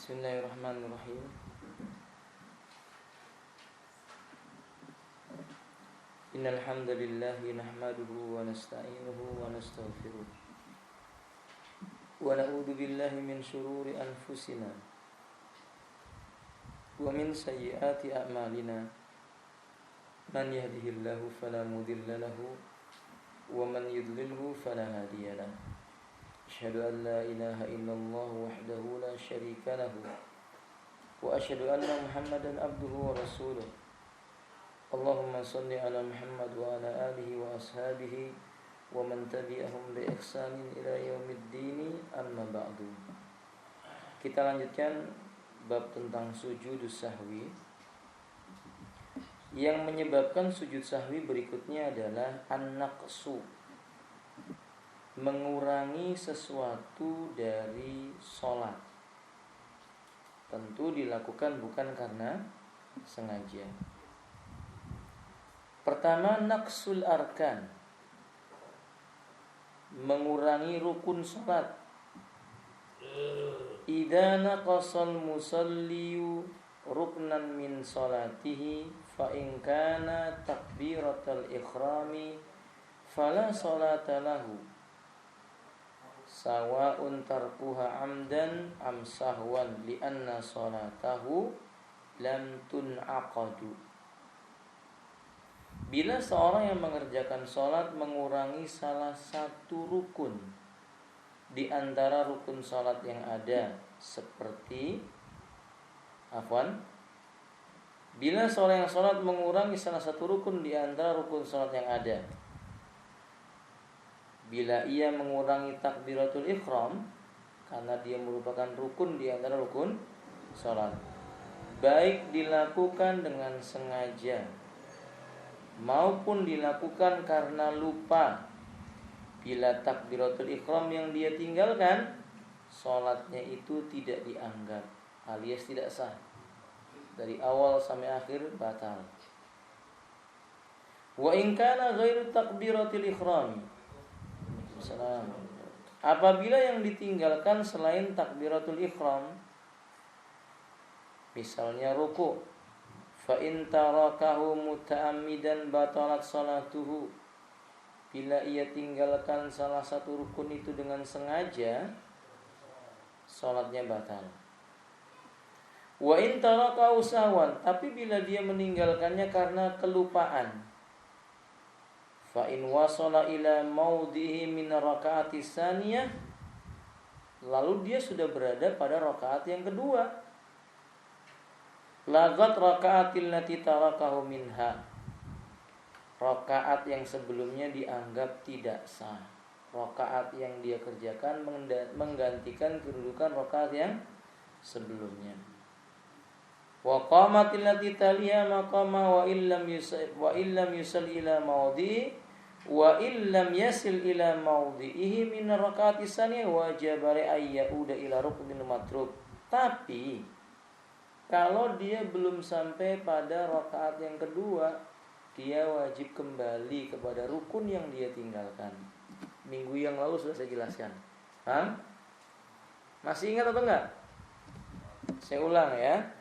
Bismillahirrahmanirrahim. Innal hamdalillah nahmaduhu wa nasta'inuhu wa nastaghfiruh. Wa na'udzu billahi min shururi anfusina wa min sayyiati a'malina. Man yahdihillahu fala mudilla lahu wa man yudlilhu fala hadiya lahu. Asyhadu an la ilaha illallah wahdahu la syarika lahu wa asyhadu anna Muhammadan abduhu wa rasuluh. Allahumma shalli ala Muhammad wa ala alihi wa ashabihi wa man tabi'ahum bi ihsanin ila yaumiddin, amma ba'du. Kita lanjutkan bab tentang sujudus sahwi. Yang menyebabkan sujud sahwi berikutnya adalah an-naqsu, mengurangi sesuatu dari sholat. Tentu dilakukan bukan karena sengaja. Pertama, naqsul arkan, mengurangi rukun sholat. Idza naqasal musalliyu ruknan min sholatihi fa in kana takbiratal ikhrami fala sholata lahu sawa'un tarkuha amdan am sahwan li'anna sholatahu lam tun'aqadu. Bila seorang yang mengerjakan sholat mengurangi salah satu rukun di antara rukun sholat yang ada, seperti bila seorang yang sholat mengurangi salah satu rukun di antara rukun sholat yang ada, bila ia mengurangi takbiratul ikhram karena dia merupakan rukun di antara rukun sholat, baik dilakukan dengan sengaja maupun dilakukan karena lupa, bila takbiratul ikhram yang dia tinggalkan, sholatnya itu tidak dianggap alias tidak sah, dari awal sampai akhir batal. Wa in kana ghairu takbiratul ikhram, apabila yang ditinggalkan selain takbiratul ikhram, misalnya ruku', fa in tarakahu muta'ammidan batalat salatuhu, bila ia tinggalkan salah satu rukun itu dengan sengaja, salatnya batal. Wa in tarakahu sahwan, tapi bila dia meninggalkannya karena kelupaan, fa in wasala ila maudhihi min rakaati tsaniyah, lalu dia sudah berada pada rakaat yang kedua, lagat rakaatil lati tarakahu minha, rakaat yang sebelumnya dianggap tidak sah. Rakaat yang dia kerjakan menggantikan kedudukan rakaat yang sebelumnya. Wa qamatil lati taliha maqama wa illam yusal ila maudhi wa illam yasil ila maudhihi min rakaati tsaniyah wajib ayyauda ila ruknil matruk. Tapi kalau dia belum sampai pada rakaat yang kedua, dia wajib kembali kepada rukun yang dia tinggalkan. Minggu yang lalu sudah saya jelaskan. Masih ingat atau enggak? Saya ulang ya.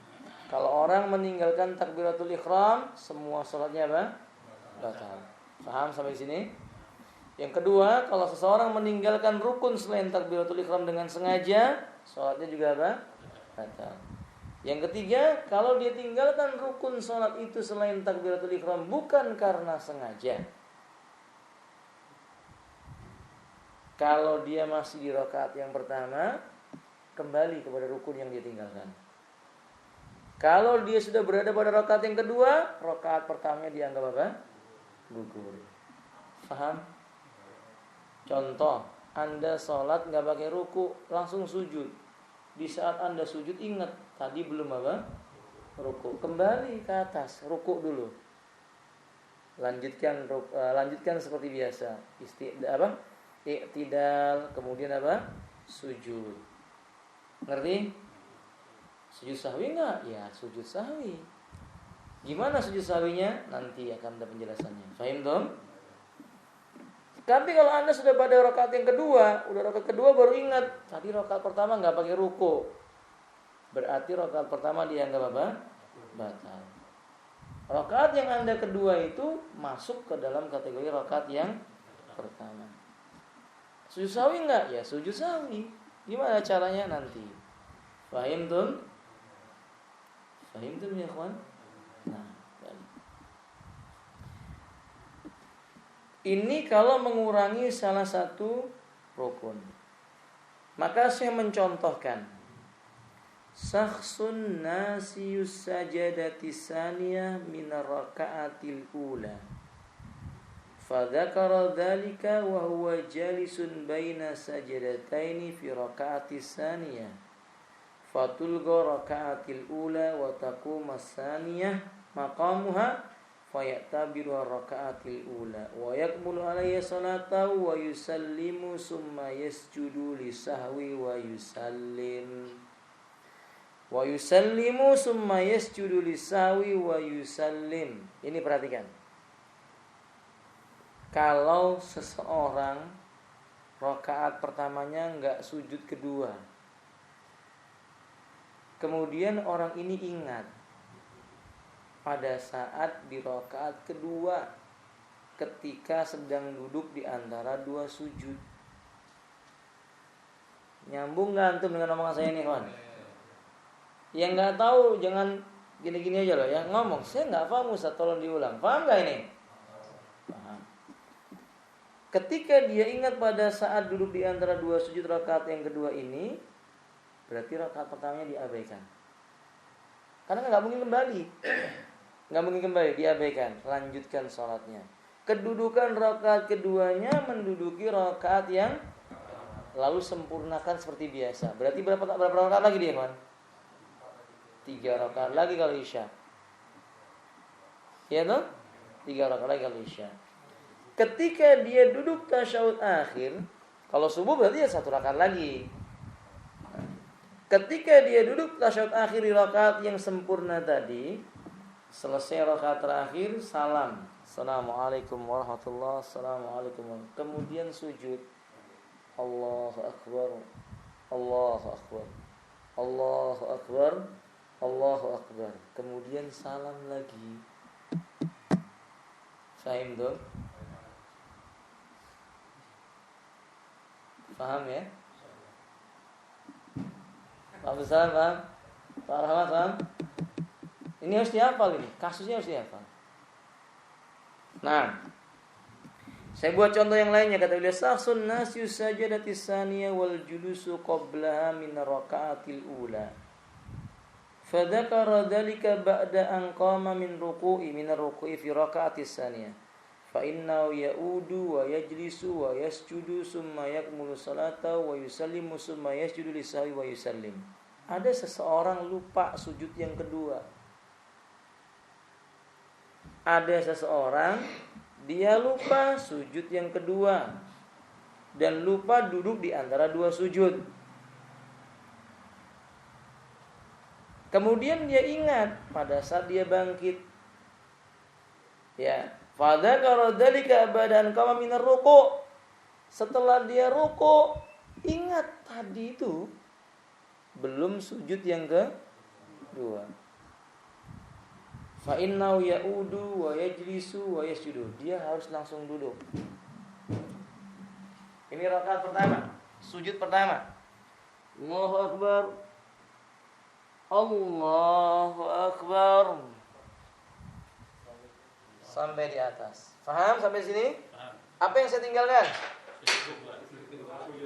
Kalau orang meninggalkan takbiratul ikhram, semua salatnya apa? Batal. Paham sampai sini? Yang kedua, kalau seseorang meninggalkan rukun selain takbiratul ikhram dengan sengaja, salatnya juga apa? Batal. Yang ketiga, kalau dia tinggalkan rukun sholat itu selain takbiratul ikhram bukan karena sengaja, kalau dia masih di rakaat yang pertama, kembali kepada rukun yang dia tinggalkan. Kalau dia sudah berada pada rakaat yang kedua, rakaat pertamanya dianggap apa? Gugur. Paham? Contoh, Anda sholat gak pakai ruku, langsung sujud. Di saat Anda sujud ingat tadi belum apa? Ruku. Kembali ke atas, ruku dulu. Lanjutkan seperti biasa. I'tidal, kemudian apa? Sujud. Ngerti? Sujud sahwi enggak? Ya, sujud sahwi. Gimana sujud sahwinya? Nanti akan ada penjelasannya. Fahim dong? Tapi kalau Anda sudah pada rakaat yang kedua, udah rakaat kedua baru ingat, tadi rakaat pertama nggak pakai ruku. berarti rakaat pertama dianggap apa? Batal. Rakaat yang Anda kedua itu masuk ke dalam kategori rakaat yang pertama. Sujud sahwi enggak? Ya sujud sahwi. Gimana caranya nanti? Fahimtum? Fahimtum ya kawan? Nah, ini kalau mengurangi salah satu rukun. Maka saya mencontohkan Sakhsun nasiyus sajadati saniyah minar raka'atil ula fadzakara dzalika wa huwa jalisun baina sajadataini fi raka'atis saniyah fatulga raka'atil ula wa taqumas saniyah maqamuha fayatabiru raka'atil ula wa yakmulu alayhi salatahu wa yusallimu summa yasjudu li sahwi wa yusallim wa yusallimu summa yasjudu li sahwi wa yusallim. Ini perhatikan. Kalau seseorang rakaat pertamanya enggak sujud kedua, kemudian orang ini ingat pada saat di rakaat kedua ketika sedang duduk di antara dua sujud. Nyambung nggak antum dengan omongan saya ini, kawan? Yang nggak tahu jangan gini-gini aja loh ya, ngomong saya nggak paham Ustaz, tolong diulang. Paham nggak ini? Paham. Ketika dia ingat pada saat duduk di antara dua sujud rakaat yang kedua ini, berarti rakaat pertamanya diabaikan. Karena nggak mungkin kembali, nggak mungkin kembali, diabaikan. Lanjutkan sholatnya. Kedudukan rakaat keduanya menduduki rakaat yang lalu sempurnakan seperti biasa. Berarti berapa rakaat lagi dia, kawan? 3 rakaat lagi kalau isya. Ya toh? 3 rakaat lagi kalau isya. Ketika dia duduk tasyahud akhir, kalau subuh berarti ya 1 rakaat lagi. Ketika dia duduk tasyahud akhir di rakaat yang sempurna tadi, selesai rakaat terakhir, salam. Assalamualaikum warahmatullahi wabarakatuh. Kemudian sujud. Allahu akbar. Allahu akbar. Allahu akbar. Allahu akbar. Kemudian salam lagi. Fahim tuh? Paham ya? Pak Besar paham? Pak Rahmat paham? Ini harus dihafal ini. Kasusnya harus dihafal. Nah, saya buat contoh yang lainnya. Kata beliau, Sakhsun nasyus sajadatis saniyah wal julusu qablaha min raka'atil ula. Fadzakara dzalika ba'da an qama min ar-ruku'i fi raka'atis saniyah. Fa innahu ya'udu wa yajlisu wa yasjudu summa yakmulu salatahu wa yusallimu summa yasjudu li sahwi wa yusallim. Ada seseorang lupa sujud yang kedua. Ada seseorang dia lupa sujud yang kedua dan lupa duduk di antara dua sujud. Kemudian dia ingat pada saat dia bangkit. Ya, fadzakara dzalika ba'da an qama minar ruku'. Setelah dia ruku', ingat tadi itu belum sujud yang kedua. Fa innahu ya'udu wa yajlisu wa yasjudu. Dia harus langsung duduk. Ini rakaat pertama, sujud pertama. Allahu akbar. Allahu akbar. Sampai di atas. Faham sampai sini? Paham. Apa yang saya tinggalkan?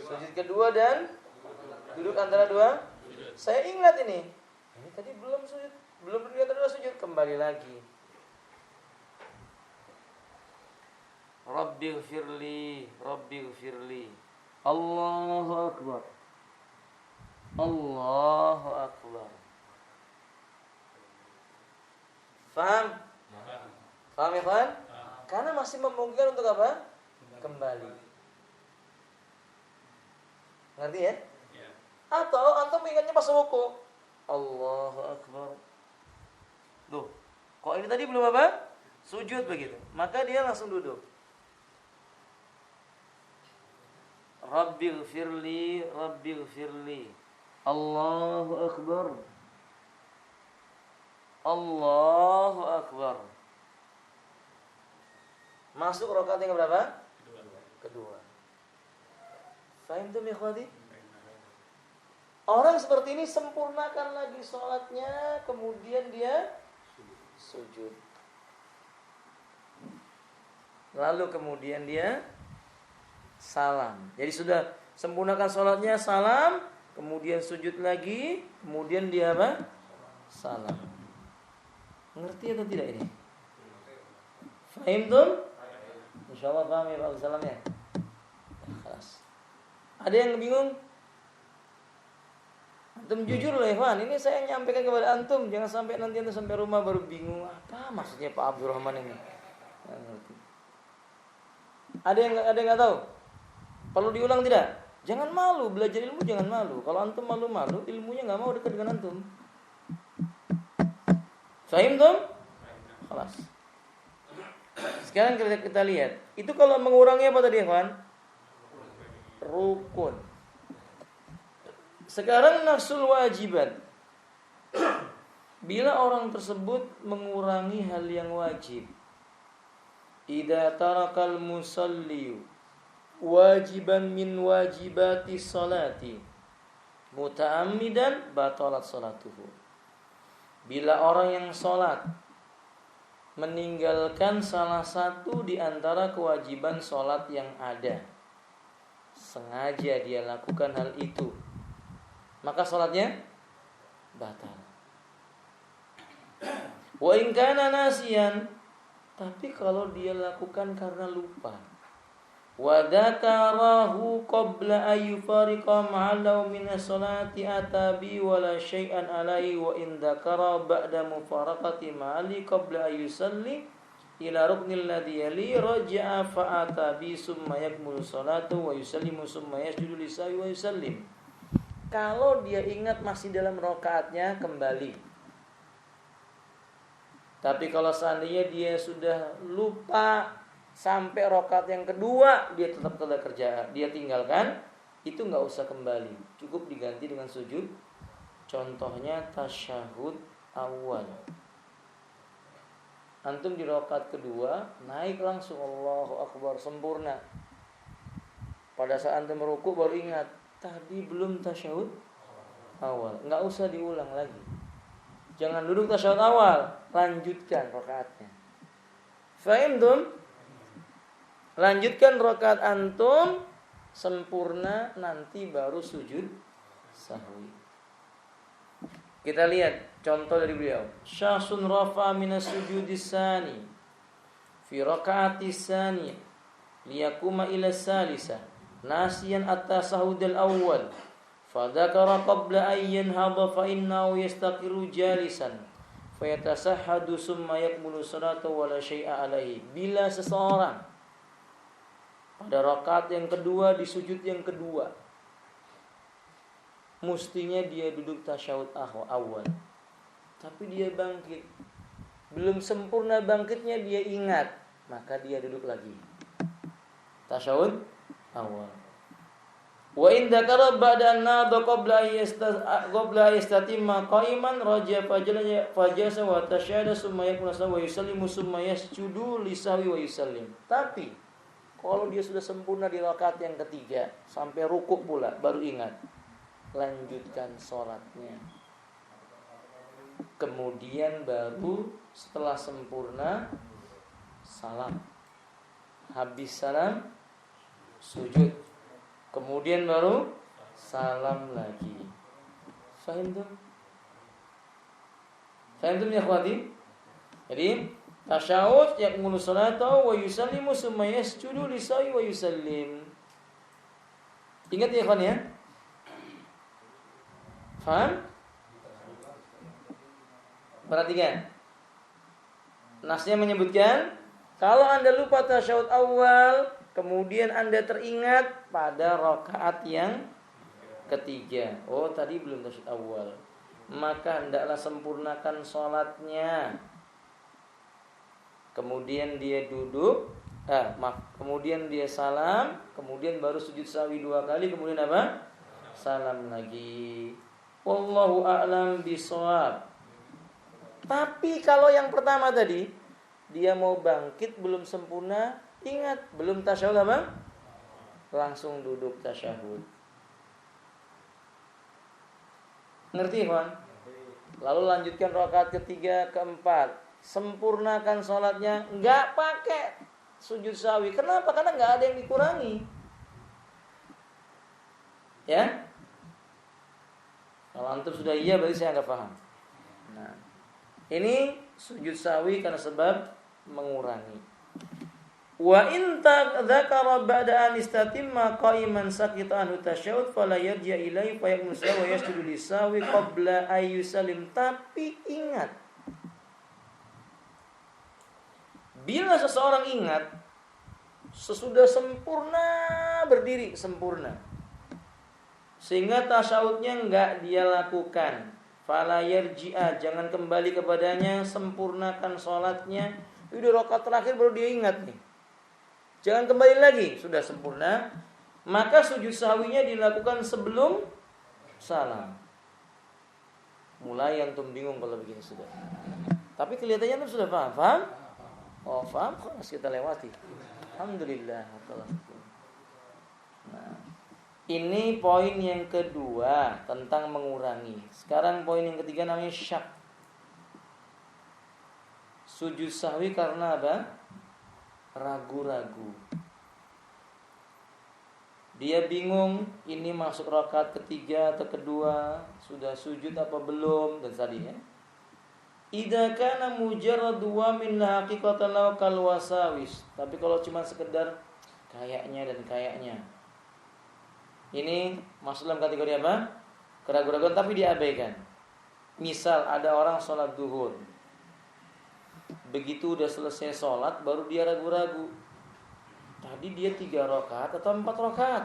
Sujud kedua dan duduk antara dua. Saya ingat ini. Ini tadi belum sujud, belum duduk antara dua sujud, kembali lagi. Rabbighfirli, Rabbighfirli. Allahu akbar. Allahu akbar. Faham? Faham ya kawan? Karena masih memungkinkan untuk apa? Kembali. Ngerti ya? Atau antum ingatnya pas ruku. Allahu akbar. Tuh, kok ini tadi belum apa? Sujud begitu. Maka dia langsung duduk. Rabbighfirli, Rabbighfirli. Allahu Akbar. Allahu Akbar. Masuk rakaat yang berapa? Kedua. Fahim tuh ikhwati? Orang seperti ini sempurnakan lagi sholatnya, kemudian dia sujud. Lalu kemudian dia salam. Jadi sudah sempurnakan sholatnya, salam, kemudian sujud lagi, kemudian dia apa? Salam. Ngerti atau tidak ini? Fahim tuh? Insyaallah paham ya Pak Salam ya. Kelas. Ada yang bingung? Antum jujur loh Ikhwan, ini saya nyampaikan kepada antum, jangan sampai nanti antum sampai rumah baru bingung apa maksudnya Pak Abdurrahman ini. Nggak ngerti. Ada yang nggak tahu? Perlu diulang tidak? Jangan malu, belajar ilmu jangan malu. Kalau antum malu-malu, ilmunya nggak mau dekat dengan antum. Fahim tuh? Kelas. Sekarang kita lihat, itu kalau mengurangi apa tadi Ikhwan? Rukun. Sekarang nafsul wajiban. Bila orang tersebut mengurangi hal yang wajib, idza tarakal musalli wajiban min wajibati salati muta'ammidan batalat salatuhu. Bila orang yang salat meninggalkan salah satu di antara kewajiban salat yang ada, sengaja dia lakukan hal itu, maka salatnya batal. Wa in kana nasiyan, tapi kalau dia lakukan karena lupa, wa dzakarahu qabla ay yufariqa ma'allaw min as-salati atabi wala syai'an alaihi wa in dzakara ba'da mufaraqati ma'ali qabla ay yusalli ila ruknil ladzi yali raja'a fa atabi summa yakmulu salatu wa yusallimu summa yasjudu lisahwi wa yusallim. Kalau dia ingat masih dalam rakaatnya kembali. Tapi kalau seandainya dia sudah lupa sampai rakaat yang kedua, dia tetap kerja, dia tinggalkan, itu nggak usah kembali, cukup diganti dengan sujud. Contohnya tasyahud awal. Antum di rakaat kedua naik langsung Allahu Akbar sempurna. Pada saat antum ruku baru ingat tadi belum tasyahud awal, nggak usah diulang lagi. Jangan duduk tasyahud awal, lanjutkan rakaatnya. Fahimtum? Lanjutkan rakaat antum sempurna, nanti baru sujud sahwi. Kita lihat contoh dari beliau. Syakhsun rafa minas sujudis tsani fi rakaatis tsaniyah liyakuma ila salisa nasiyan at-tasahhud al-awwal fadzakara qabla an yanhadha fa innahu yastaqiru jalisan fayatasahhadu summa yakmulu salata wala syai'a alaihi. Bila seseorang pada rakaat yang kedua di sujud yang kedua mestinya dia duduk tasyahud awal, tapi dia bangkit, belum sempurna bangkitnya dia ingat, maka dia duduk lagi tasyahud awal. Wa in dzakara ba'da an-nadha qabla yastatimma qa'iman raja fajasa wa tasyahada summa yakuna wa yusallimu summa yasjudu lisahwi wa yusallim. Tapi kalau dia sudah sempurna di rakaat yang ketiga sampai rukuk pula baru ingat, lanjutkan sholatnya. Kemudian baru setelah sempurna salam. Habis salam sujud. Kemudian baru salam lagi. Fahim tuh? Fahim tuh ya akhwati? Jadi tasyahud yakmulu salata wa yusallimu summa yasjudu lisahwi wa yusallim. Ingat ya akhwan ya? Faham? Perhatikan. Nasnya menyebutkan kalau Anda lupa tasyahud awal, kemudian Anda teringat pada rakaat yang ketiga. Oh, tadi belum tasyahud awal. Maka hendaklah sempurnakan sholatnya. Kemudian dia duduk, kemudian dia salam, kemudian baru sujud sahwi 2 kali, kemudian apa? Salam lagi. Wallahu a'lam bishawab. Tapi kalau yang pertama tadi, dia mau bangkit belum sempurna, ingat belum tasyahud apa? Langsung duduk tasyahud. Ngerti, Ikhwan? Lalu lanjutkan rakaat ketiga, keempat. Sempurnakan sholatnya, nggak pakai sujud sahwi. Kenapa? Karena nggak ada yang dikurangi. Ya? Kalau antum sudah iya, berarti saya nggak paham. Nah, ini sujud sahwi karena sebab mengurangi. Wa in dzakara ba'da an istatimma qa'iman sakita anhu tasyahud fala yarji ilaihi fa yakunu wa yasjudu lisahwi qabla ay yusallim. Tapi ingat, bila seseorang ingat sesudah sempurna berdiri sempurna sehingga tasyahudnya enggak dia lakukan, fala yarji'a, jangan kembali kepadanya, sempurnakan sholatnya. Udah rakaat terakhir baru dia ingat nih, jangan kembali lagi, sudah sempurna. Maka sujud sahwinya dilakukan sebelum salam. Mulai antum bingung kalau begini sudah. Tapi kelihatannya antum sudah paham, paham? Oh paham, harus kita lewati. Alhamdulillah. Nah, ini poin yang kedua tentang mengurangi. Sekarang poin yang ketiga namanya syak. Sujud sahwi karena apa? Ragu-ragu. Dia bingung ini masuk rakaat ketiga atau kedua, sudah sujud apa belum, dan tadi ya. Idza kana mujarrad wa min la haqiqatan law kal wasawis. Tapi kalau cuma sekedar kayaknya dan kayaknya. Ini masuk dalam kategori apa? Keraguan-raguan tapi diabaikan. Misal ada orang sholat duhur, begitu udah selesai sholat baru dia ragu-ragu, tadi dia 3 rakaat atau 4 rakaat.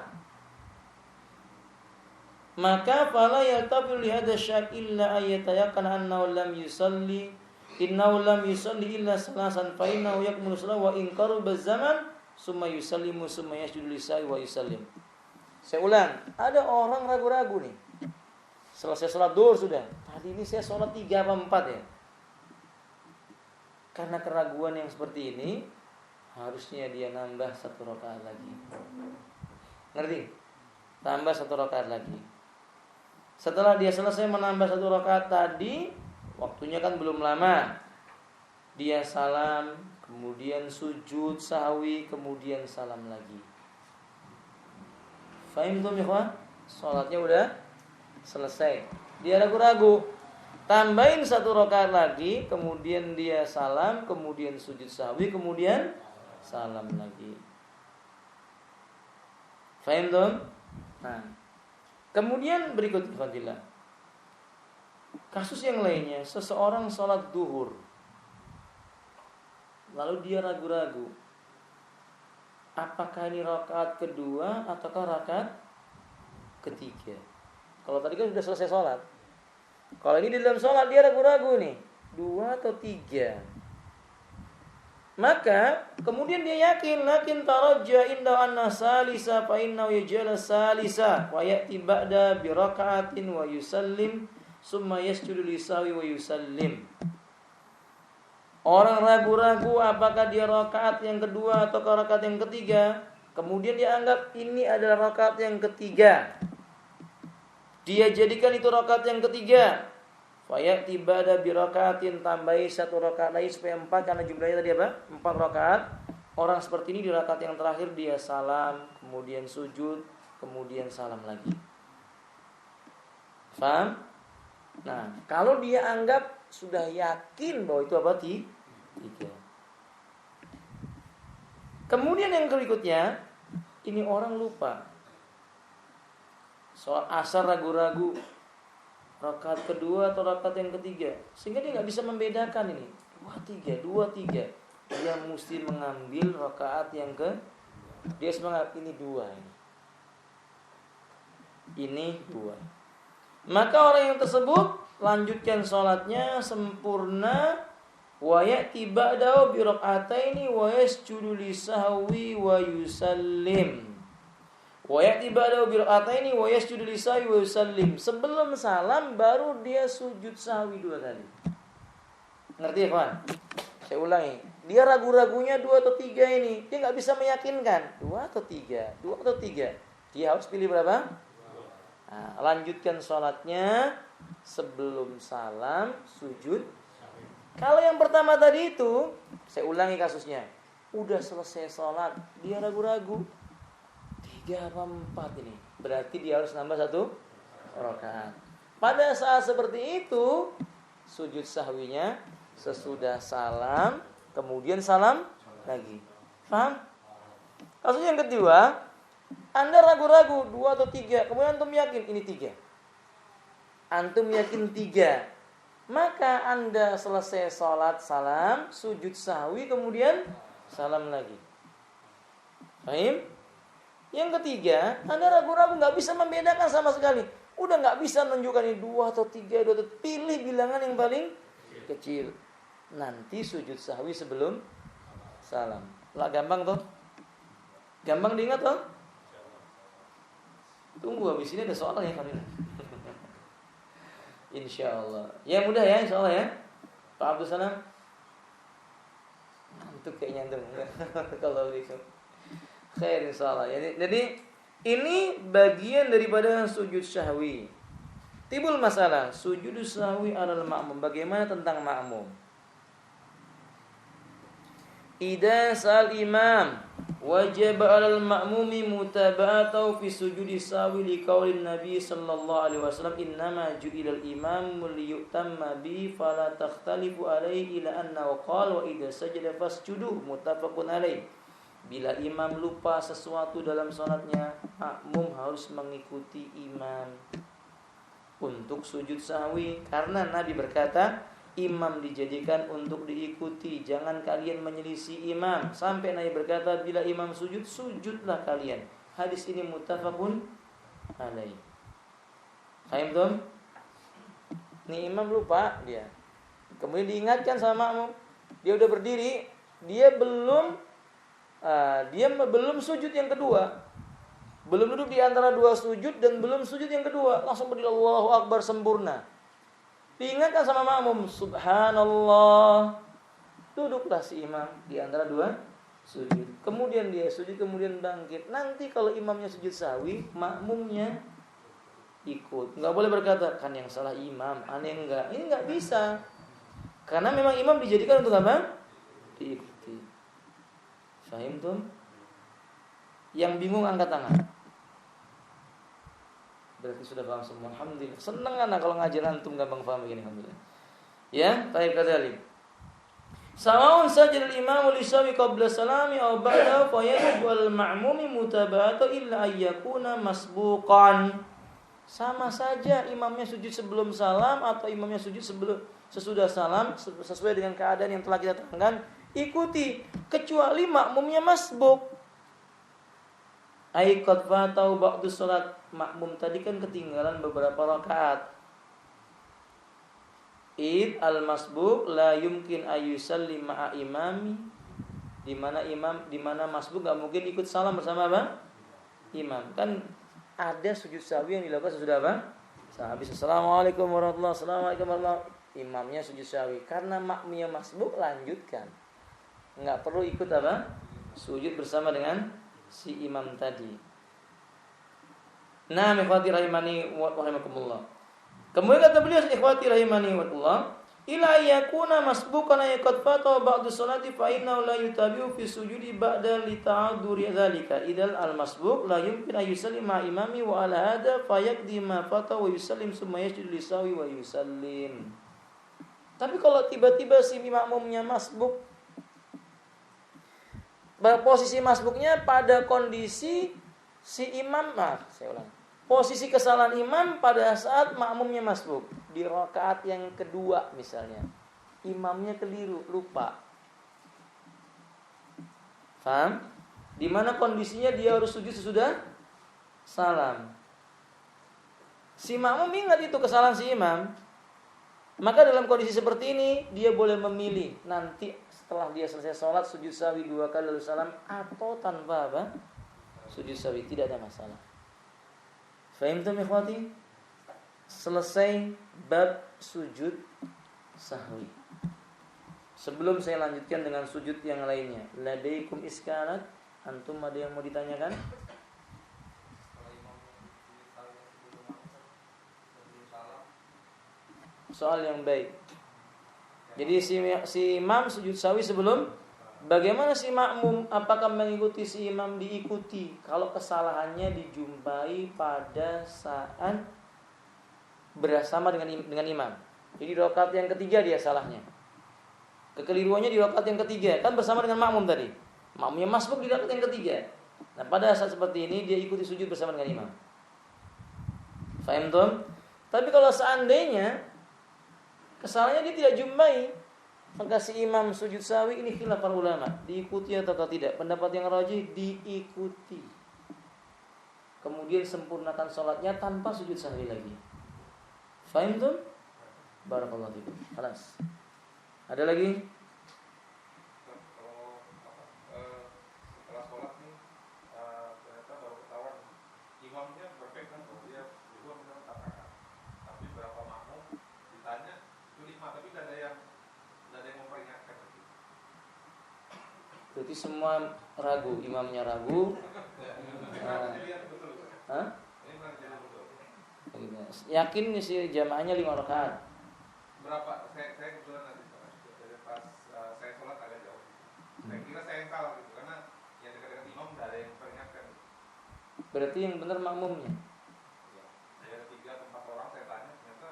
Maka fala yaltafi li hadza syak illa ayatayaqan annahu lam yusalli illa salasan fa innahu yakmulu salat wa in qaruba zaman summa yusallimu summa yasjudu lisai wa yusallim. Saya ulang, ada orang ragu-ragu nih. Selesai sholat duhur sudah. Tadi ini saya sholat 3 apa 4 ya. Karena keraguan yang seperti ini, harusnya dia nambah 1 rakaat lagi. Ngerti? Tambah 1 rakaat lagi. Setelah dia selesai menambah 1 rakaat tadi, waktunya kan belum lama. Dia salam, kemudian sujud sahwi, kemudian salam lagi. Fahim tuh ikhwan? Sholatnya udah selesai. Dia ragu-ragu, tambahin 1 rakaat lagi, kemudian dia salam, kemudian sujud sahwi, kemudian salam lagi. Fahim tuh? Nah, kemudian berikut fadilah. Kasus yang lainnya, seseorang sholat duhur, lalu dia ragu-ragu, apakah ini rakaat kedua ataukah rakaat ketiga? Kalau tadi kan sudah selesai sholat. Kalau ini di dalam sholat dia ragu-ragu nih, 2 atau 3. Maka kemudian dia yakin, lakin tarajja inda anna salisa fa innahu yaj'al salisa wa ya'ti ba'da bi raka'atin wa yusallim summa yasjudu lisahwi wa yusallim. Orang ragu-ragu apakah dia rakaat yang kedua atau rakaat yang ketiga. Kemudian dia anggap ini adalah rakaat yang ketiga. Dia jadikan itu rakaat yang ketiga. Faya tiba ada birakaatin, tambahi 1 rakaat lagi supaya 4, karena jumlahnya tadi apa? 4 rakaat. Orang seperti ini di rakaat yang terakhir dia salam, kemudian sujud, kemudian salam lagi. Paham? Nah, kalau dia anggap sudah yakin bahwa itu apa? 3. Kemudian yang berikutnya, ini orang lupa. Sholat asar ragu-ragu, rakaat kedua atau rakaat yang ketiga, sehingga dia nggak bisa membedakan ini 2-3. Dia mesti mengambil rakaat yang dia semangat ini 2 ini 2. Maka orang yang tersebut lanjutkan sholatnya sempurna, wa ya'ti ba'dahu bi raka'ataini wa yasjudu lisahwi wa yusallim Wa ya'ti ba'dahu bi rak'ataini wa yasjudu lisahwi wa yusallim. Sebelum salam baru dia sujud sahwi 2 kali. Ngerti ya, kawan? Saya ulangi. Dia ragu-ragunya 2 atau 3 ini. Dia enggak bisa meyakinkan 2 atau 3, 2 atau 3. Dia harus pilih berapa? Nah, lanjutkan sholatnya sebelum salam sujud. Kalau yang pertama tadi itu, saya ulangi kasusnya. Udah selesai sholat, dia ragu-ragu 3 apa 4 ini. Berarti dia harus nambah 1 rakaat. Pada saat seperti itu, sujud sahwinya sesudah salam, kemudian salam lagi. Paham? Kasus yang kedua, Anda ragu-ragu 2 atau 3, kemudian antum yakin ini 3. Antum yakin 3. Maka Anda selesai sholat salam, sujud sahwi, kemudian salam lagi. Paham? Yang ketiga, Anda ragu-ragu, nggak bisa membedakan sama sekali. Udah nggak bisa menunjukkan ini 2 atau 3, 2 atau pilih bilangan yang paling kecil. Nanti sujud sahwi sebelum salam. Lah gampang toh? Gampang diingat toh? Tunggu habis ini ada soalnya kali ini. Insyaallah. Ya mudah ya insyaallah ya. Pak Abdul Salam. Itu kayaknya antum. Kalau gitu. Khair insyaallah. Jadi ini bagian daripada sujud sahwi. Timbul masalah, sujud sahwi alal ma'mum. Bagaimana tentang makmum? Idza sal imam wajib 'alal ma'mumi mutaba'atu fi sujudi sahwi li qaulin nabi sallallahu alaihi wasallam innama ju'ilal imamu liyutamma bi fala takhtalifu alaihi ila annahu qala wa idza sajada fasjudu muttafaqun alaihi. Bila imam lupa sesuatu dalam salatnya, makmum harus mengikuti imam untuk sujud sahwi karena Nabi berkata, imam dijadikan untuk diikuti, jangan kalian menyelisih imam. Sampai Nabi berkata, bila imam sujud, sujudlah kalian. Hadis ini muttafaqun alaih. Paham tuh? Nih imam lupa dia. Kemudian diingatkan sama makmum, dia udah berdiri, dia belum sujud yang kedua. Belum duduk di antara 2 sujud dan belum sujud yang kedua, langsung berdiri Allahu Akbar sempurna. Diingatkan sama makmum, subhanallah. Duduklah si imam di antara 2 sujud. Kemudian dia sujud, kemudian bangkit. Nanti kalau imamnya sujud sahwi, makmumnya ikut. Enggak boleh berkata, kan yang salah imam, aneh enggak. Ini enggak bisa. Karena memang imam dijadikan untuk apa? Diikuti. Fahim tuh? Yang bingung angkat tangan. Berarti sudah paham semua. Alhamdulillah. Senang anak kalau ngajar antum gampang paham begini, alhamdulillah. Ya, baik kadzalik. Sawa'un sajadal imamu li sahwi qabla salami aw ba'da fa yajibu al ma'mumi mutaba'atu illa ayyakuna masbuqan. Sama saja imamnya sujud sebelum salam atau imamnya sujud sesudah salam, sesuai dengan keadaan yang telah kita terangkan, ikuti kecuali makmumnya masbuk. Ai qad fatau ba'du salat, makmum tadi kan ketinggalan beberapa rakaat. Id al-masbuk la yumkin ayyusalli ma'a imami, di mana masbuk enggak mungkin ikut salam bersama apa? Imam. Kan ada sujud sahwi yang dilakukan sesudah apa? Habis assalamualaikum warahmatullahi wabarakatuh. Imamnya sujud sahwi karena makmumnya masbuk, lanjutkan. Enggak perlu ikut apa? Sujud bersama dengan si imam tadi. Nah, ikhwati rahimani wa rahimakumullah. Kemudian kata beliau, ikhwati rahimani wa rahimakumullah, ila yakuna masbuqan ayqad fata ba'du salati fa innahu la yutabi'u fi sujudi ba'da li ta'adduri dzalika. Idal al-masbuq la yumkin an yusallima imami wa ala hada fa yaqdi ma fata wa yusallim summa yasjudu lisawi wa yusallim. Tapi kalau tiba-tiba si makmumnya masbuk, posisi masbuknya pada kondisi si imam, posisi kesalahan imam pada saat makmumnya masbuk. Di rakaat yang kedua misalnya, imamnya keliru, lupa. Paham? Di mana kondisinya dia harus sujud sesudah salam. Si makmum ingat itu kesalahan si imam. Maka dalam kondisi seperti ini dia boleh memilih nanti setelah dia selesai sholat sujud sahwi 2 kali lalu salam, atau tanpa apa? sujud sahwi, tidak ada masalah. Fahimtum ikhwati? Selesai bab sujud sahwi. Sebelum saya lanjutkan dengan sujud yang lainnya, ladaikum iskalat, antum ada yang mau ditanyakan? Soal yang baik. Jadi si imam sujud sahwi sebelum, bagaimana si makmum? Apakah mengikuti si imam? Diikuti kalau kesalahannya dijumpai pada saat bersama dengan imam. Jadi rakaat yang ketiga dia salahnya. Kekeliruannya di rakaat yang ketiga, kan bersama dengan makmum tadi. Makmumnya masbuk di rakaat yang ketiga. Nah, pada saat seperti ini dia ikuti sujud bersama dengan imam. Faham tuh? Tapi kalau seandainya kesalahannya dia tidak jumpai, maka si imam sujud sahwi ini khilaf para ulama, diikuti atau tidak. Pendapat yang rajih diikuti. Kemudian sempurnakan sholatnya tanpa sujud sahwi lagi. Faham tuh? Barakallahu fikum. Kelas. Ada lagi? Setelah sholat nih ternyata baru ketahuan imamnya perfect kan, dia dua misalnya katakan, tapi berapa makmum ditanya itu 5, tapi nggak ada yang memperingatkan lagi. Berarti semua ragu, imamnya ragu. Yakin nih si jamaahnya 5 rakaat. Berapa? Saya kebetulan nanti pas saya sholat agak jauh. Saya kira saya yang salah gitu, karena yang dekat-dekat imam nggak ada yang memperingatkan. Berarti yang benar makmumnya. Ya, ada 3 atau 4 orang saya tanya, ternyata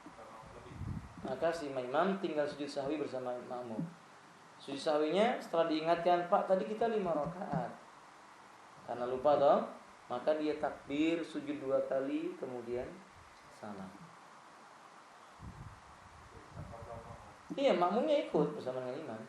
memang lebih. Maka si imam tinggal sujud sahwi bersama makmum. Sujud sahwinya setelah diingatkan, Pak tadi kita 5 rakaat, karena lupa toh, maka dia takbir sujud 2 kali kemudian salam. Iya, makmumnya ikut bersama dengan imam.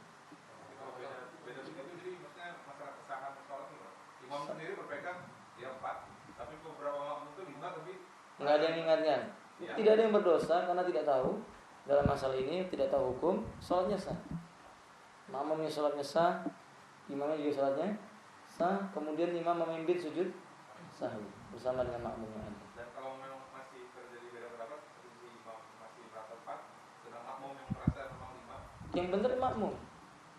Beda itu jadi maksudnya masalah kesahan sholat itu. Imam sendiri berpegang dia 4, tapi beberapa makmum itu 5, tapi nggak ada yang ingatkan. Ya. Tidak ada yang berdosa karena tidak tahu dalam masalah ini, tidak tahu hukum, sholatnya sah. Makmumnya sholatnya sah, imamnya juga sholatnya sah. Kemudian imam memimpin sujud sahwi bersama dengan makmumnya. Dan kalau memang masih terjadi beda pendapat, seperti imam masih merasa 4, sedang makmum yang merasa memang 5. Yang benar makmum,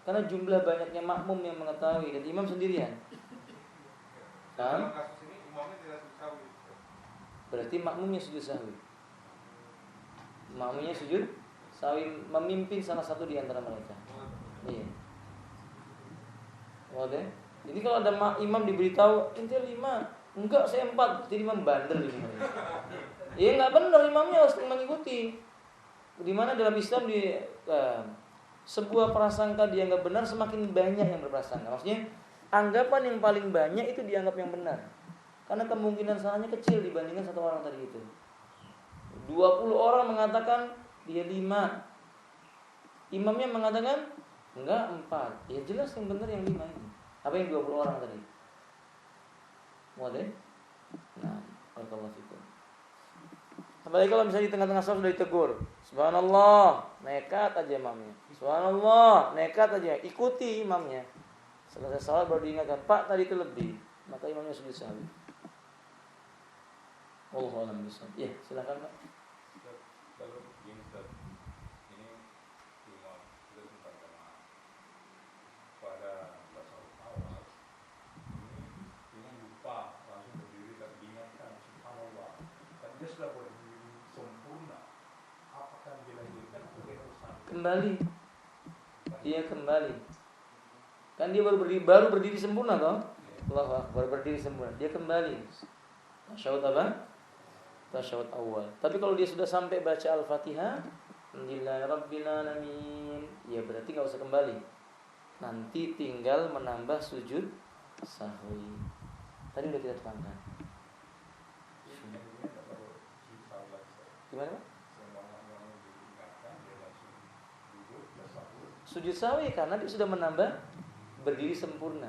karena jumlah banyaknya makmum yang mengetahui dan imam sendirian. Dalam kasus ini imamnya tidak sujud sahwi. Berarti makmumnya sujud sahwi. Makmumnya sujud sahwi memimpin salah satu di antara mereka. Iya. Oke. Jadi kalau ada imam diberitahu ente 5, enggak saya 4, jadi imam bandel ini. Ya enggak benar, imamnya harus mengikuti. Di mana dalam Islam sebuah prasangka dianggap benar semakin banyak yang berprasangka. Maksudnya anggapan yang paling banyak itu dianggap yang benar. Karena kemungkinan salahnya kecil dibandingkan 1 orang tadi itu. 20 orang mengatakan dia 5. Imamnya mengatakan enggak 4. Ya jelas yang benar yang 5 ini. Apa yang 20 orang tadi? Boleh? Nah, barakallahu fikum. Apalagi kalau misalnya di tengah-tengah sholat sudah ditegur, subhanallah, nekat aja imamnya. Subhanallah, nekat aja, ikuti imamnya. Selesai sholat baru diingatkan, Pak tadi itu lebih. Maka imamnya sujud sahwi. Wallahu a'lam bishawab. Ya, silakan Pak. Kalau begini Ustaz, ini imam sudah sempat jamaah pada tasawuf awal, ini imam lupa langsung berdiri dan diingatkan subhanallah, dan dia sudah berdiri sempurna. Apakah dilanjutkan atau diharuskan? Kembali. Dia kembali. Kan dia baru berdiri sempurna toh? Allahu Akbar, berdiri sempurna. Dia kembali. Tasyahud apa? Tasyahud awal. Tapi kalau dia sudah sampai baca Al-Fatihah, Alhamdulillahirabbil alamin, ya berarti enggak usah kembali. Nanti tinggal menambah sujud sahwi. Tadi udah kita terangkan. Gimana Pak? Sujud sahwi karena dia sudah menambah berdiri sempurna.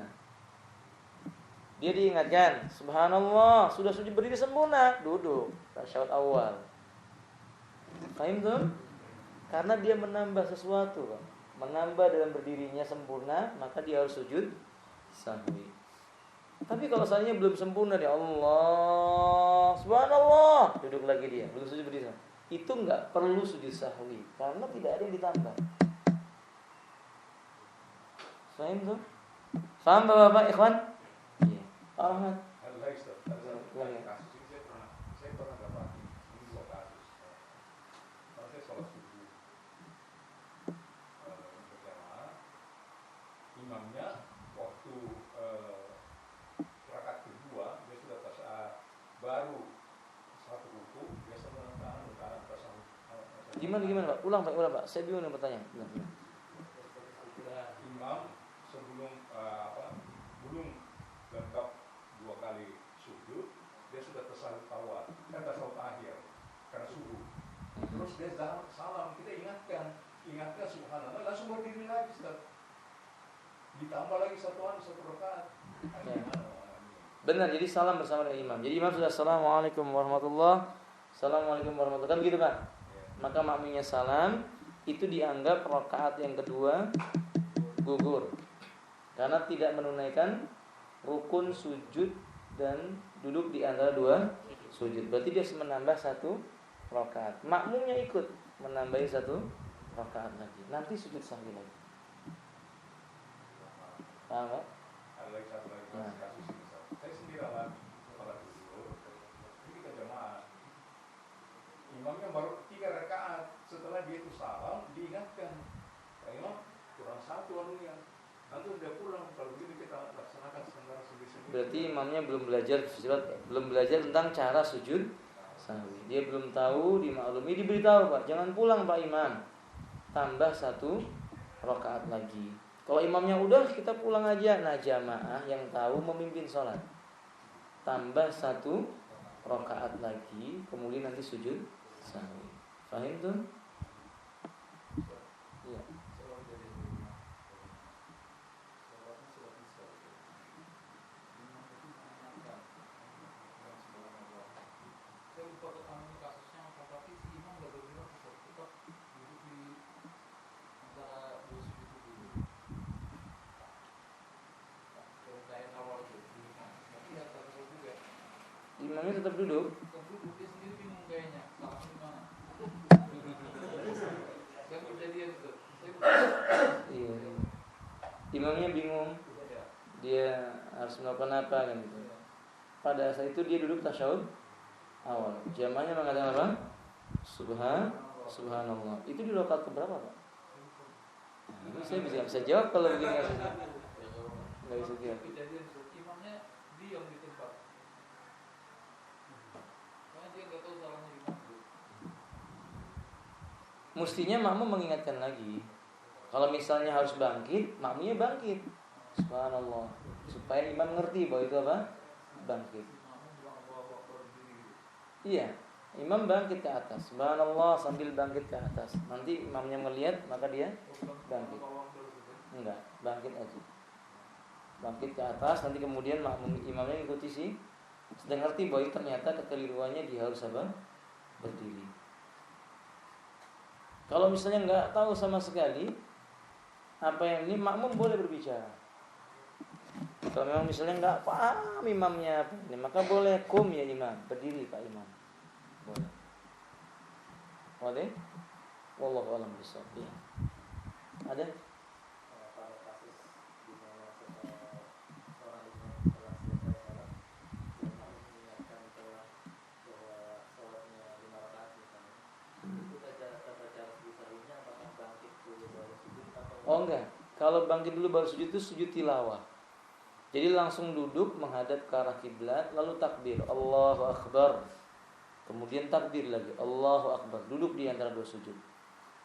Dia diingatkan, subhanallah, sudah sujud berdiri sempurna, duduk, tasyahud awal. Paham tuh? Karena dia menambah sesuatu, Pak. Menambah dalam berdirinya sempurna, maka dia harus sujud sahwi. Tapi Tapi kalau seandainya belum sempurna dia Allah, subhanallah, duduk lagi dia, belum sujud berdiri. Itu enggak perlu sujud sahwi karena tidak ada yang ditambah. Faham tuh? Faham Bapak-bapak, ikhwan? Iya. Paham. Kasus ini saya pernah dapat ini 2 kasus. Kalau saya sholat subuh berjamaah, imamnya waktu rakaat kedua dia sudah baru satu ruku dia sudah Gimana Pak? Ulang Pak. Saya bingung dengan pertanyaan. Imam sebelum belum lengkap 2 kali sujud dia sudah tasawuf awal kan tasawuf akhir karena subuh. Terus dia salam, kita ingatkan subhanallah, langsung berdiri lagi Ustaz. Ditambah lagi satu rakaat. Benar, jadi salam bersama dengan imam. Jadi imam sudah assalamualaikum warahmatullahi wabarakatuh. Kan begitu kan? Maka makmumnya salam, itu dianggap rakaat yang kedua gugur. Karena tidak menunaikan rukun sujud dan duduk di antara 2 sujud. Berarti dia menambah 1 rakaat. Makmumnya ikut menambahi 1 rakaat lagi. Nanti sujud sahwi lagi. Paham Pak? Ada lagi satu kasus ini. Saya sendiri sholat dulu, ini ke jamaah. Imamnya baru 3 rakaat. Setelah dia itu salam, diingatkan, Pak Imam kurang 1 anunya. Nanti udah pulang. Kalau begitu kita laksanakan sementara sendiri. Berarti imamnya belum belajar tentang cara sujud sahwi. Dia belum tahu, dimaklumi, diberitahu Pak, jangan pulang Pak Imam, tambah 1 rakaat lagi. Kalau imamnya udah, kita pulang aja. Nah, jamaah yang tahu memimpin sholat, tambah 1 rakaat lagi, kemudian nanti sujud sahwi. Fahim tuh? Iya. Imamnya tetap duduk. Dia sendiri bingung kayaknya, salah di mana. Saya kejadian itu. Iya. Imamnya bingung. Dia harus melakukan apa kan gitu. Pada saat itu dia duduk tasyahud awal. Jamaahnya mengatakan apa? Subhanallah. Itu di rakaat keberapa, Pak? Nah, saya bisa jawab kalau begini kasusnya. Enggak bisa jawab. Kejadian itu imamnya diam di tempat. Karena dia nggak tahu salahnya di mana. Mestinya makmum mengingatkan lagi. Kalau misalnya harus bangkit, makmumnya bangkit. Subhanallah. Supaya imam ngerti bahwa itu apa? Bangkit. Iya, imam bangkit ke atas. Subhanallah sambil bangkit ke atas. Nanti imamnya melihat, maka dia bangkit. Enggak, bangkit aja. Bangkit ke atas, nanti kemudian makmum imamnya ikuti sih. Sedang ngerti bahwa ternyata kekeliruannya dia harus apa? Berdiri. Kalau misalnya enggak tahu sama sekali apa yang ini, makmum boleh berbicara. Kalau memang misalnya enggak paham imamnya apa ini, maka boleh kum ya imam, berdiri Pak Imam. Boleh. Boleh? Wallahu a'lam bishawab. Ya. Ada? Pada kasus di mana seorang imam telah selesai salat, imam mengingatkan bahwa salatnya 5 rakaat misalnya, itu tata cara sujudnya apakah bangkit dulu baru sujud atau? Oh enggak. Kalau bangkit dulu baru sujud itu sujud tilawah. Jadi langsung duduk menghadap ke arah kiblat, lalu takbir Allahu Akbar. Kemudian takbir lagi Allahu Akbar. Duduk di antara 2 sujud.